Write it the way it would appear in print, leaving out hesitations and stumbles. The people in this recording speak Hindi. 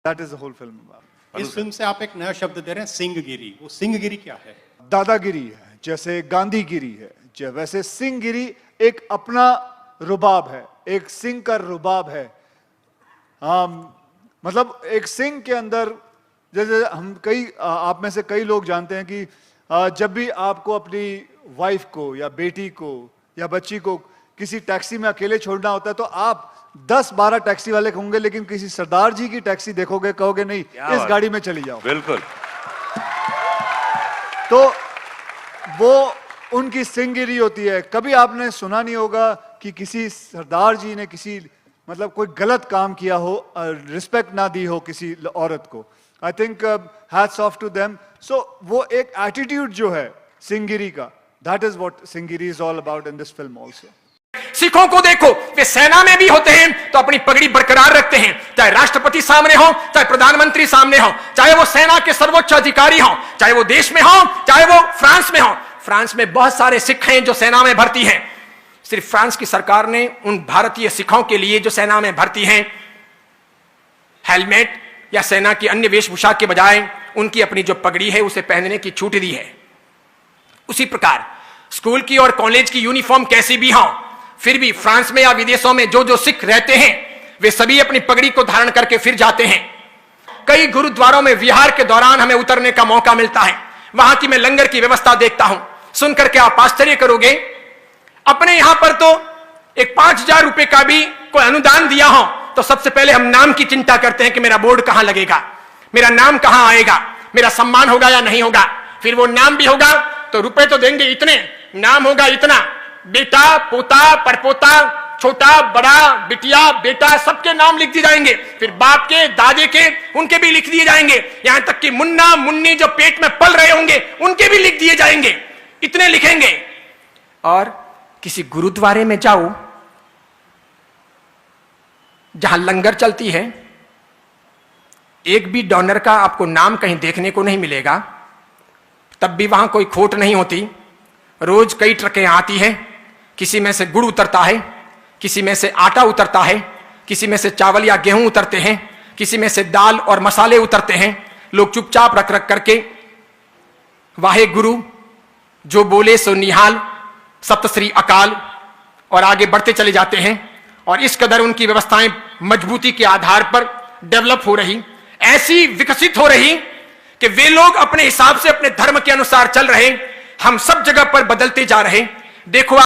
That is the whole film about. इस फिल्म से आप एक नया शब्द दे रहे हैं, सिंहगिरी। वो सिंहगिरी क्या है? दादागिरी है, जैसे गांधीगिरी है, वैसे सिंहगिरी एक अपना रुबाब है, एक सिंह का रुबाब है। मतलब एक सिंह के अंदर, जैसे आप में से कई लोग जानते हैं कि जब भी आपको अपनी वाइफ को या बेटी को या बच्ची को किसी टैक्सी में अकेले छोड़ना होता है तो आप 10-12 टैक्सी वाले होंगे, लेकिन किसी सरदार जी की टैक्सी देखोगे, कहोगे नहीं इस गाड़ी में चली जाओ। बिल्कुल। तो वो उनकी सिंहगिरी होती है। कभी आपने सुना नहीं होगा कि किसी सरदार जी ने किसी मतलब कोई गलत काम किया हो, रिस्पेक्ट ना दी हो किसी औरत को। I think hats off to them. So वो एक एटीट्यूड जो है सिंहगिरी का, that is what Singhgiri is all about in this film also. सिखों को देखो, वे सेना में भी होते हैं तो अपनी पगड़ी बरकरार रखते हैं, चाहे राष्ट्रपति सामने हो, चाहे प्रधानमंत्री सामने हो, चाहे वो सेना के सर्वोच्च अधिकारी हो, चाहे वो देश में हो, चाहे वो फ्रांस में हो। फ्रांस में बहुत सारे सिख हैं जो सेना में भर्ती हैं। सिर्फ फ्रांस की सरकार ने उन भारतीय सिखों के लिए जो सेना में भर्ती हैं, हेलमेट या सेना की अन्य वेशभूषा के बजाय उनकी अपनी जो पगड़ी है उसे पहनने की छूट दी है। उसी प्रकार स्कूल की और कॉलेज की यूनिफॉर्म कैसी भी हो, फिर भी फ्रांस में या विदेशों में जो सिख रहते हैं वे सभी अपनी पगड़ी को धारण करके फिर जाते हैं। कई गुरुद्वारों में विहार के दौरान हमें उतरने का मौका मिलता है, वहां की मैं लंगर की व्यवस्था देखता हूं। सुनकर के आप आश्चर्य करोगे, अपने यहां पर तो एक 5,000 रुपए का भी कोई अनुदान दिया हो तो सबसे पहले हम नाम की चिंता करते हैं कि मेरा बोर्ड कहां लगेगा, मेरा नाम कहां आएगा, मेरा सम्मान होगा या नहीं होगा। फिर वो नाम भी होगा तो रुपए तो देंगे इतने, नाम होगा इतना। बेटा, पोता, परपोता, छोटा, बड़ा, बिटिया, बेटा, सबके नाम लिख दिए जाएंगे। फिर बाप के, दादे के, उनके भी लिख दिए जाएंगे। यहां तक कि मुन्ना मुन्नी जो पेट में पल रहे होंगे उनके भी लिख दिए जाएंगे। इतने लिखेंगे। और किसी गुरुद्वारे में जाओ जहां लंगर चलती है, एक भी डोनर का आपको नाम कहीं देखने को नहीं मिलेगा, तब भी वहां कोई खोट नहीं होती। रोज कई ट्रकें आती हैं, किसी में से गुड़ उतरता है, किसी में से आटा उतरता है, किसी में से चावल या गेहूं उतरते हैं, किसी में से दाल और मसाले उतरते हैं। लोग चुपचाप रख रख करके वाहे गुरु, जो बोले सो निहाल, सप्त श्री अकाल, और आगे बढ़ते चले जाते हैं। और इस कदर उनकी व्यवस्थाएं मजबूती के आधार पर डेवलप हो रही, ऐसी विकसित हो रही कि वे लोग अपने हिसाब से अपने धर्म के अनुसार चल रहे, हम सब जगह पर बदलते जा रहे। देखो